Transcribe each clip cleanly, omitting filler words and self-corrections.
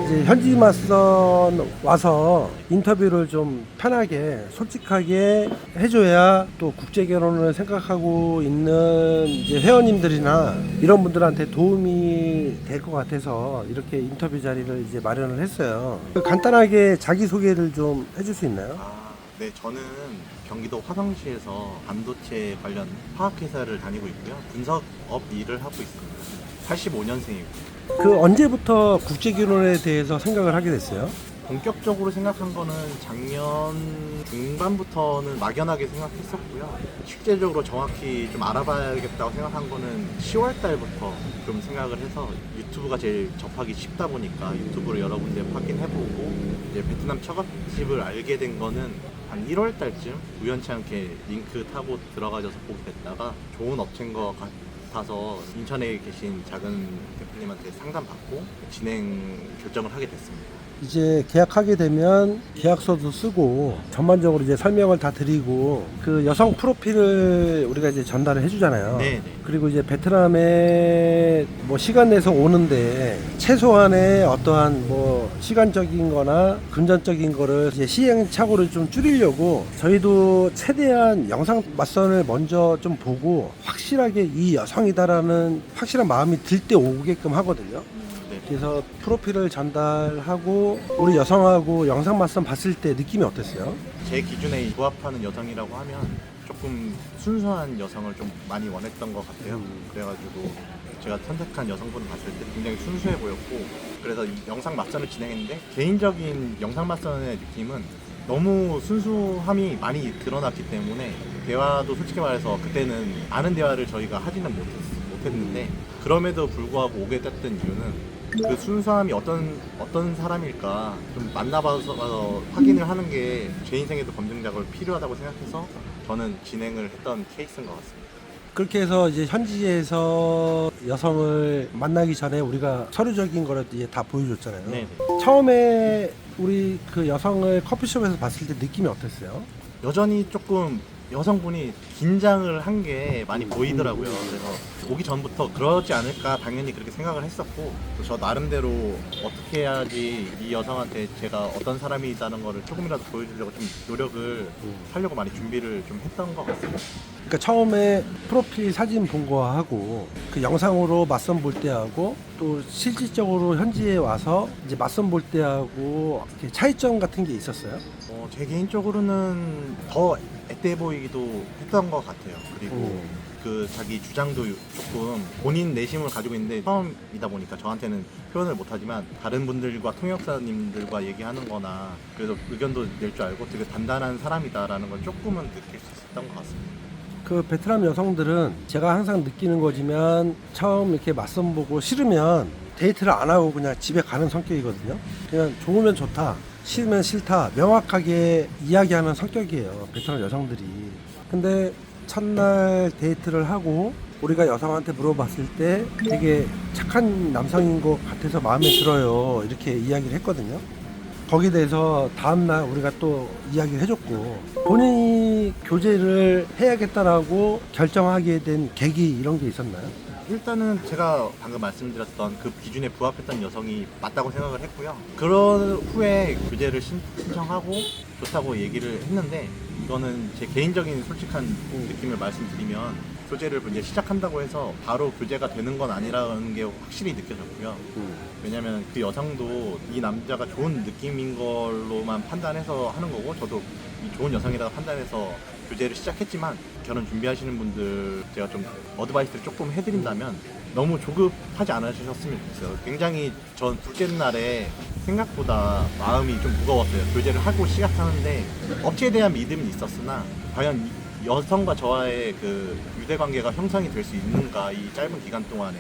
이제 현지 맞선 와서 인터뷰를 좀 편하게 솔직하게 해줘야 또 국제 결혼을 생각하고 있는 이제 회원님들이나 이런 분들한테 도움이 될 것 같아서 이렇게 인터뷰 자리를 이제 마련을 했어요. 간단하게 자기 소개를 좀 해줄 수 있나요? 네, 저는 경기도 화성시에서 반도체 관련 화학회사를 다니고 있고요. 분석업 일을 하고 있습니다. 85년생이고. 그 언제부터 국제 결혼에 대해서 생각을 하게 됐어요? 본격적으로 생각한 거는 작년 중반부터는 막연하게 생각했었고요. 실제적으로 정확히 좀 알아봐야겠다고 생각한 거는 10월 달부터 좀 생각을 해서 유튜브가 제일 접하기 쉽다 보니까 유튜브를 여러 군데 확인해보고 이제 베트남 처갓집을 알게 된 거는 한 1월 달쯤 우연치 않게 링크 타고 들어가져서 보게 됐다가 좋은 업체인 것 같아서 인천에 계신 작은 대표님한테 상담받고 진행 결정을 하게 됐습니다. 이제 계약하게 되면 계약서도 쓰고 전반적으로 이제 설명을 다 드리고 그 여성 프로필을 우리가 이제 전달을 해주잖아요. 네네. 그리고 이제 베트남에 뭐 시간 내서 오는데 최소한의 어떠한 뭐 시간적인 거나 금전적인 거를 이제 시행착오를 좀 줄이려고 저희도 최대한 영상 맞선을 먼저 좀 보고 확실하게 이 여성이다라는 확실한 마음이 들 때 오게끔 하거든요. 그래서 프로필을 전달하고 우리 여성하고 영상 맞선 봤을 때 느낌이 어땠어요? 제 기준에 부합하는 여성이라고 하면 조금 순수한 여성을 좀 많이 원했던 것 같아요. 그래가지고 제가 선택한 여성분을 봤을 때 굉장히 순수해 보였고, 그래서 이 영상 맞선을 진행했는데 개인적인 영상 맞선의 느낌은 너무 순수함이 많이 드러났기 때문에 대화도 솔직히 말해서 그때는 많은 대화를 저희가 하지는 못했는데 그럼에도 불구하고 오게 됐던 이유는 그 순수함이 어떤 사람일까 좀 만나봐서 확인을 하는 게 제 인생에도 검증작업이 필요하다고 생각해서 저는 진행을 했던 케이스인 것 같습니다. 그렇게 해서 이제 현지에서 여성을 만나기 전에 우리가 서류적인 거를 이제 다 보여줬잖아요. 네네. 처음에 우리 그 여성을 커피숍에서 봤을 때 느낌이 어땠어요? 여전히 조금 여성분이 긴장을 한 게 많이 보이더라고요. 그래서 오기 전부터 그러지 않을까 당연히 그렇게 생각을 했었고, 또 저 나름대로 어떻게 해야지 이 여성한테 제가 어떤 사람이라는 거를 조금이라도 보여주려고 좀 노력을 하려고 많이 준비를 좀 했던 것 같습니다. 그러니까 처음에 프로필 사진 본 거하고 그 영상으로 맞선 볼 때하고 또 실질적으로 현지에 와서 이제 맞선 볼 때하고 이렇게 차이점 같은 게 있었어요? 제 개인적으로는 더 앳돼 보이기도 했던 것 같아요. 그리고 그 자기 주장도 조금 본인 내심을 가지고 있는데 처음이다 보니까 저한테는 표현을 못하지만 다른 분들과 통역사님들과 얘기하는 거나 그래도 의견도 낼 줄 알고 되게 단단한 사람이다라는 걸 조금은 느낄 수 있었던 것 같습니다. 그 베트남 여성들은 제가 항상 느끼는 거지만 처음 이렇게 맞선 보고 싫으면 데이트를 안 하고 그냥 집에 가는 성격이거든요. 그냥 좋으면 좋다, 싫으면 싫다 명확하게 이야기하는 성격이에요, 베트남 여성들이. 근데 첫날 데이트를 하고 우리가 여성한테 물어봤을 때 되게 착한 남성인 것 같아서 마음에 들어요 이렇게 이야기를 했거든요. 거기에 대해서 다음날 우리가 또 이야기를 해줬고, 본인이 교제를 해야겠다라고 결정하게 된 계기 이런 게 있었나요? 일단은 제가 방금 말씀드렸던 그 기준에 부합했던 여성이 맞다고 생각을 했고요. 그런 후에 교제를 신청하고 좋다고 얘기를 했는데, 이거는 제 개인적인 솔직한 느낌을 말씀드리면 교제를 이제 시작한다고 해서 바로 교제가 되는 건 아니라는 게 확실히 느껴졌고요. 왜냐면 그 여성도 이 남자가 좋은 느낌인 걸로만 판단해서 하는 거고, 저도 이 좋은 여성이라고 판단해서 교제를 시작했지만, 결혼 준비하시는 분들 제가 좀 어드바이스를 조금 해드린다면 너무 조급하지 않으셨으면 좋겠어요. 굉장히 전 둘째 날에 생각보다 마음이 좀 무거웠어요. 교제를 하고 시작하는데 업체에 대한 믿음이 있었으나 과연 이 여성과 저와의 그 유대 관계가 형성이 될 수 있는가, 이 짧은 기간 동안에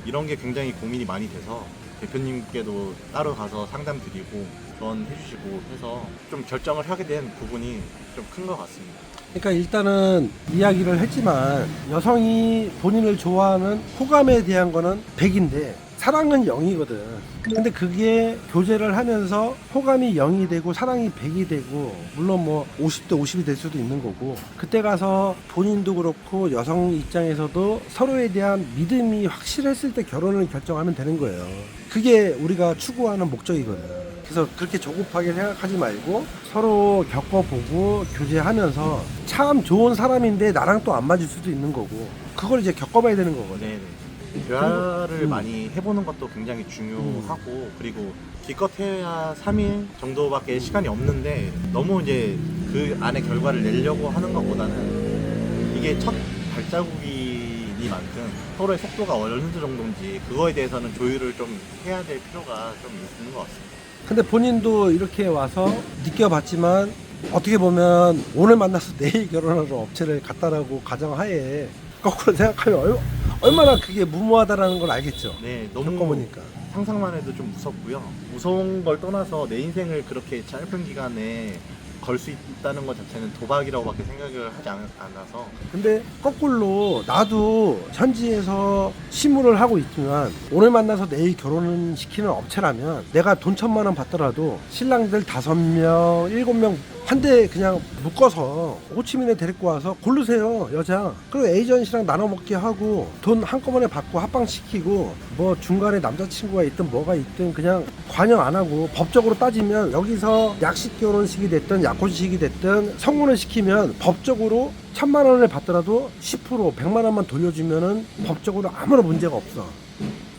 이런 게 굉장히 고민이 많이 돼서 대표님께도 따로 가서 상담 드리고 조언해 주시고 해서 좀 결정을 하게 된 부분이 좀 큰 것 같습니다. 그러니까 일단은 이야기를 했지만 여성이 본인을 좋아하는 호감에 대한 거는 100인데 사랑은 0이거든. 근데 그게 교제를 하면서 호감이 0이 되고 사랑이 100이 되고, 물론 뭐 50대 50이 될 수도 있는 거고, 그때 가서 본인도 그렇고 여성 입장에서도 서로에 대한 믿음이 확실했을 때 결혼을 결정하면 되는 거예요. 그게 우리가 추구하는 목적이거든. 그래서 그렇게 조급하게 생각하지 말고 서로 겪어보고 교제하면서 참 좋은 사람인데 나랑 또 안 맞을 수도 있는 거고 그걸 이제 겪어봐야 되는 거거든. 네네. 대화를 많이 해보는 것도 굉장히 중요하고 그리고 기껏해야 3일 정도밖에 시간이 없는데 너무 이제 그 안에 결과를 내려고 하는 것보다는 이게 첫 발자국이니만큼 서로의 속도가 어느 정도인지 그거에 대해서는 조율을 좀 해야 될 필요가 좀 있는 것 같습니다. 근데 본인도 이렇게 와서 느껴봤지만 어떻게 보면 오늘 만나서 내일 결혼하러 업체를 갔다라고 가정하에 거꾸로 생각하면 얼마나 그게 무모하다라는 걸 알겠죠. 네, 너무 겪어보니까. 상상만 해도 좀 무섭고요. 무서운 걸 떠나서 내 인생을 그렇게 짧은 기간에 걸 수 있다는 것 자체는 도박이라고밖에 생각을 하지 않아서 근데 거꾸로 나도 현지에서 시무를 하고 있지만 오늘 만나서 내일 결혼을 시키는 업체라면 내가 돈 1,000만 원 받더라도 신랑들 5명, 7명 한 대 그냥 묶어서 호치민에 데리고 와서 고르세요 여자. 그리고 에이전시랑 나눠 먹게 하고 돈 한꺼번에 받고 합방시키고 뭐 중간에 남자친구가 있든 뭐가 있든 그냥 관여 안 하고 법적으로 따지면 여기서 약식 결혼식이 됐든 약혼식이 됐든 성혼을 시키면 법적으로 1,000만 원을 받더라도 10% 100만 원만 돌려주면은 법적으로 아무런 문제가 없어.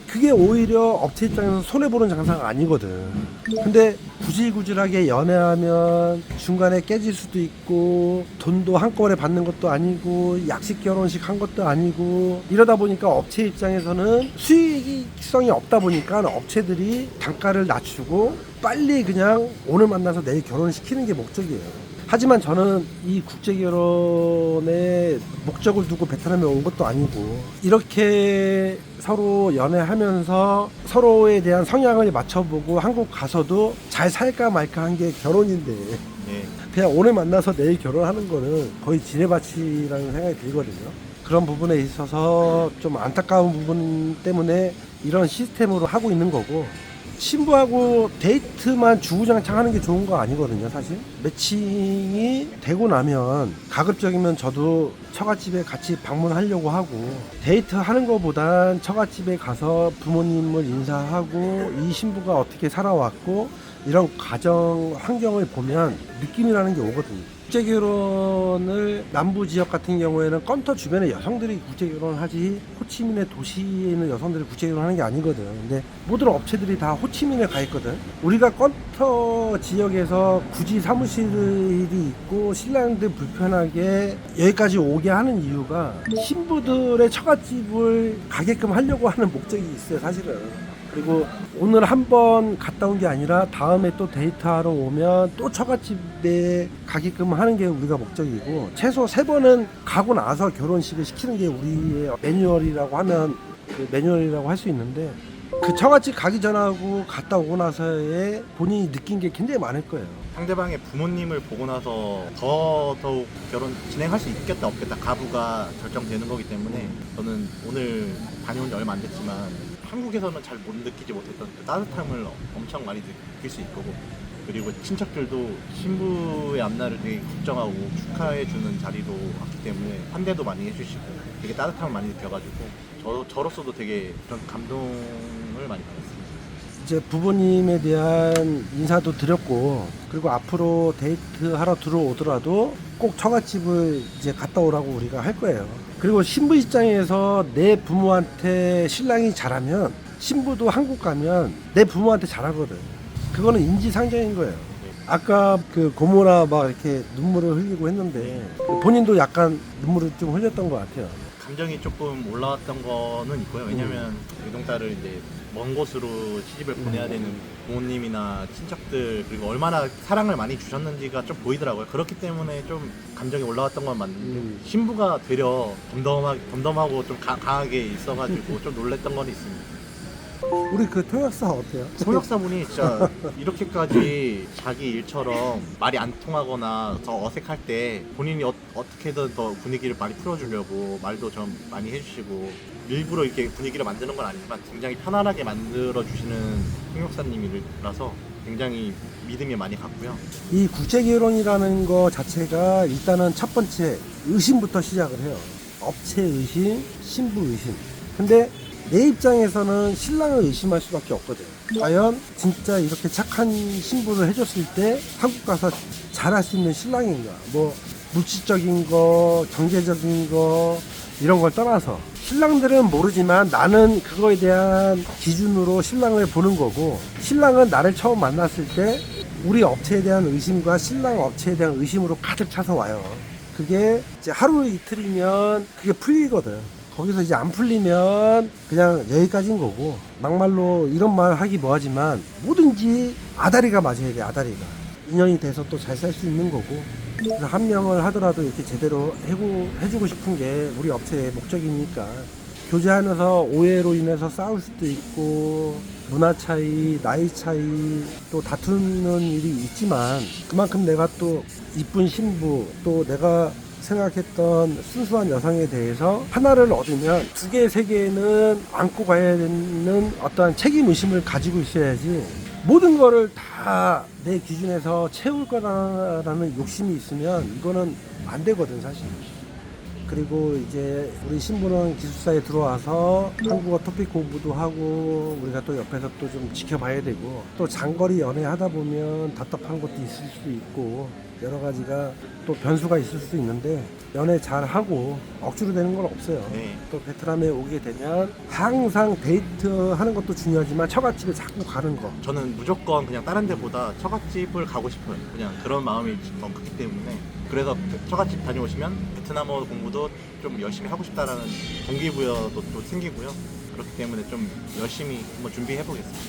그게 오히려 업체 입장에서 손해보는 장사가 아니거든. 근데 구질구질하게 연애하면 중간에 깨질 수도 있고 돈도 한꺼번에 받는 것도 아니고 약식 결혼식 한 것도 아니고 이러다 보니까 업체 입장에서는 수익성이 없다 보니까 업체들이 단가를 낮추고 빨리 그냥 오늘 만나서 내일 결혼시키는 게 목적이에요. 하지만 저는 이 국제결혼에 목적을 두고 베트남에 온 것도 아니고 이렇게 서로 연애하면서 서로에 대한 성향을 맞춰보고 한국 가서도 잘 살까 말까 한 게 결혼인데 네. 그냥 오늘 만나서 내일 결혼하는 거는 거의 지네밭이라는 생각이 들거든요. 그런 부분에 있어서 좀 안타까운 부분 때문에 이런 시스템으로 하고 있는 거고 신부하고 데이트만 주구장창 하는 게 좋은 거 아니거든요, 사실. 매칭이 되고 나면 가급적이면 저도 처갓집에 같이 방문하려고 하고 데이트 하는 거보단 처갓집에 가서 부모님을 인사하고 이 신부가 어떻게 살아왔고 이런 가정 환경을 보면 느낌이라는 게 오거든요. 국제결혼을 남부 지역 같은 경우에는 건터 주변의 여성들이 국제결혼을 하지 호치민의 도시에 있는 여성들이 국제결혼하는 게 아니거든. 근데 모든 업체들이 다 호치민에 가 있거든. 우리가 건터 지역에서 굳이 사무실이 있고 신랑들 불편하게 여기까지 오게 하는 이유가 신부들의 처갓집을 가게끔 하려고 하는 목적이 있어요, 사실은. 그리고 오늘 한 번 갔다 온 게 아니라 다음에 또 데이트하러 오면 또 처갓집에 가게끔 하는 게 우리가 목적이고 최소 3번은 가고 나서 결혼식을 시키는 게 우리의 매뉴얼이라고 하면 그 매뉴얼이라고 할 수 있는데 그 처갓집 가기 전하고 갔다 오고 나서의 본인이 느낀 게 굉장히 많을 거예요. 상대방의 부모님을 보고 나서 더더욱 결혼 진행할 수 있겠다 없겠다 가부가 결정되는 거기 때문에 저는 오늘 다녀온 지 얼마 안 됐지만 한국에서는 잘 못 느끼지 못했던 그 따뜻함을 엄청 많이 느낄 수 있고 그리고 친척들도 신부의 앞날을 되게 걱정하고 축하해주는 자리로 왔기 때문에 환대도 많이 해주시고 되게 따뜻함을 많이 느껴가지고 저로서도 되게 그런 감동을 많이 받았습니다. 이제 부모님에 대한 인사도 드렸고 그리고 앞으로 데이트하러 들어오더라도 꼭 처갓집을 이제 갔다 오라고 우리가 할 거예요. 그리고 신부 입장에서 내 부모한테 신랑이 잘하면 신부도 한국 가면 내 부모한테 잘하거든. 그거는 인지상정인 거예요. 아까 그 고모나 막 이렇게 눈물을 흘리고 했는데 본인도 약간 눈물을 좀 흘렸던 것 같아요. 감정이 조금 올라왔던 거는 있고요. 왜냐면 외동딸을 이제 먼 곳으로 시집을 보내야 되는 부모님이나 친척들 그리고 얼마나 사랑을 많이 주셨는지가 좀 보이더라고요. 그렇기 때문에 좀 감정이 올라왔던 건 맞는데 신부가 되려 덤덤하고 좀 강하게 있어가지고 좀 놀랬던 건 있습니다. 우리 그 통역사 어때요? 통역사분이 진짜 이렇게까지 자기 일처럼 말이 안 통하거나 더 어색할 때 본인이 어떻게든 더 분위기를 많이 풀어주려고 말도 좀 많이 해주시고 일부러 이렇게 분위기를 만드는 건 아니지만 굉장히 편안하게 만들어주시는 통역사님이라서 굉장히 믿음이 많이 갔고요. 이 국제결혼이라는 거 자체가 일단은 첫 번째 의심부터 시작을 해요. 업체 의심, 신부 의심. 근데 내 입장에서는 신랑을 의심할 수밖에 없거든. 과연 진짜 이렇게 착한 신부를 해줬을 때 한국 가서 잘할 수 있는 신랑인가? 뭐 물질적인 거, 경제적인 거 이런 걸 떠나서 신랑들은 모르지만 나는 그거에 대한 기준으로 신랑을 보는 거고, 신랑은 나를 처음 만났을 때 우리 업체에 대한 의심과 신랑 업체에 대한 의심으로 가득 차서 와요. 그게 이제 하루 이틀이면 그게 풀리거든. 거기서 이제 안 풀리면 그냥 여기까지인 거고, 막말로 이런 말 하기 뭐하지만 뭐든지 아다리가 맞아야 돼. 아다리가 인연이 돼서 또 잘 살 수 있는 거고, 그래서 한 명을 하더라도 이렇게 제대로 해주고 싶은 게 우리 업체의 목적이니까. 교제하면서 오해로 인해서 싸울 수도 있고, 문화 차이, 나이 차이, 또 다투는 일이 있지만 그만큼 내가 또 이쁜 신부, 또 내가 생각했던 순수한 여성에 대해서 하나를 얻으면 두 개, 세 개는 안고 가야 되는 어떠한 책임의식을 가지고 있어야지, 모든 거를 다 내 기준에서 채울 거라는 욕심이 있으면 이거는 안 되거든, 사실. 그리고 이제 우리 신부는 기숙사에 들어와서 한국어 토픽 공부도 하고, 우리가 또 옆에서 또 좀 지켜봐야 되고, 또 장거리 연애 하다 보면 답답한 것도 있을 수도 있고, 여러 가지가 또 변수가 있을 수도 있는데, 연애 잘 하고 억지로 되는 건 없어요. 네. 또 베트남에 오게 되면 항상 데이트 하는 것도 중요하지만 처갓집에 자꾸 가는 거. 저는 무조건 그냥 다른 데보다 처갓집을 가고 싶어요. 그냥 그런 마음이 더 크기 때문에. 그래서 처갓집 다녀오시면 베트남어 공부도 좀 열심히 하고 싶다라는 동기부여도 또 생기고요. 그렇기 때문에 좀 열심히 한번 준비해 보겠습니다.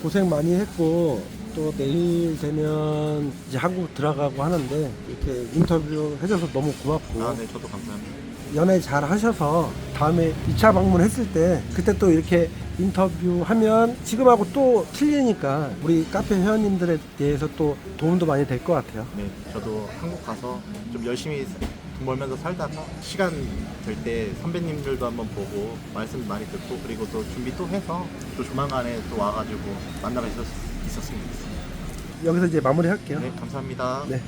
고생 많이 했고, 또 내일 되면 이제 한국 들어가고 하는데 이렇게 인터뷰 해줘서 너무 고맙고, 아, 네, 저도 감사합니다. 연애 잘 하셔서 다음에 2차 방문했을 때 그때 또 이렇게 인터뷰하면 지금하고 또 틀리니까 우리 카페 회원님들에 대해서 또 도움도 많이 될 것 같아요. 네, 저도 한국 가서 좀 열심히 돈 벌면서 살다가 시간 될 때 선배님들도 한번 보고 말씀 많이 듣고, 그리고 또 준비 또 해서 또 조만간에 또 와가지고 만나가 있었으면 좋겠습니다. 여기서 이제 마무리할게요. 네, 감사합니다. 네.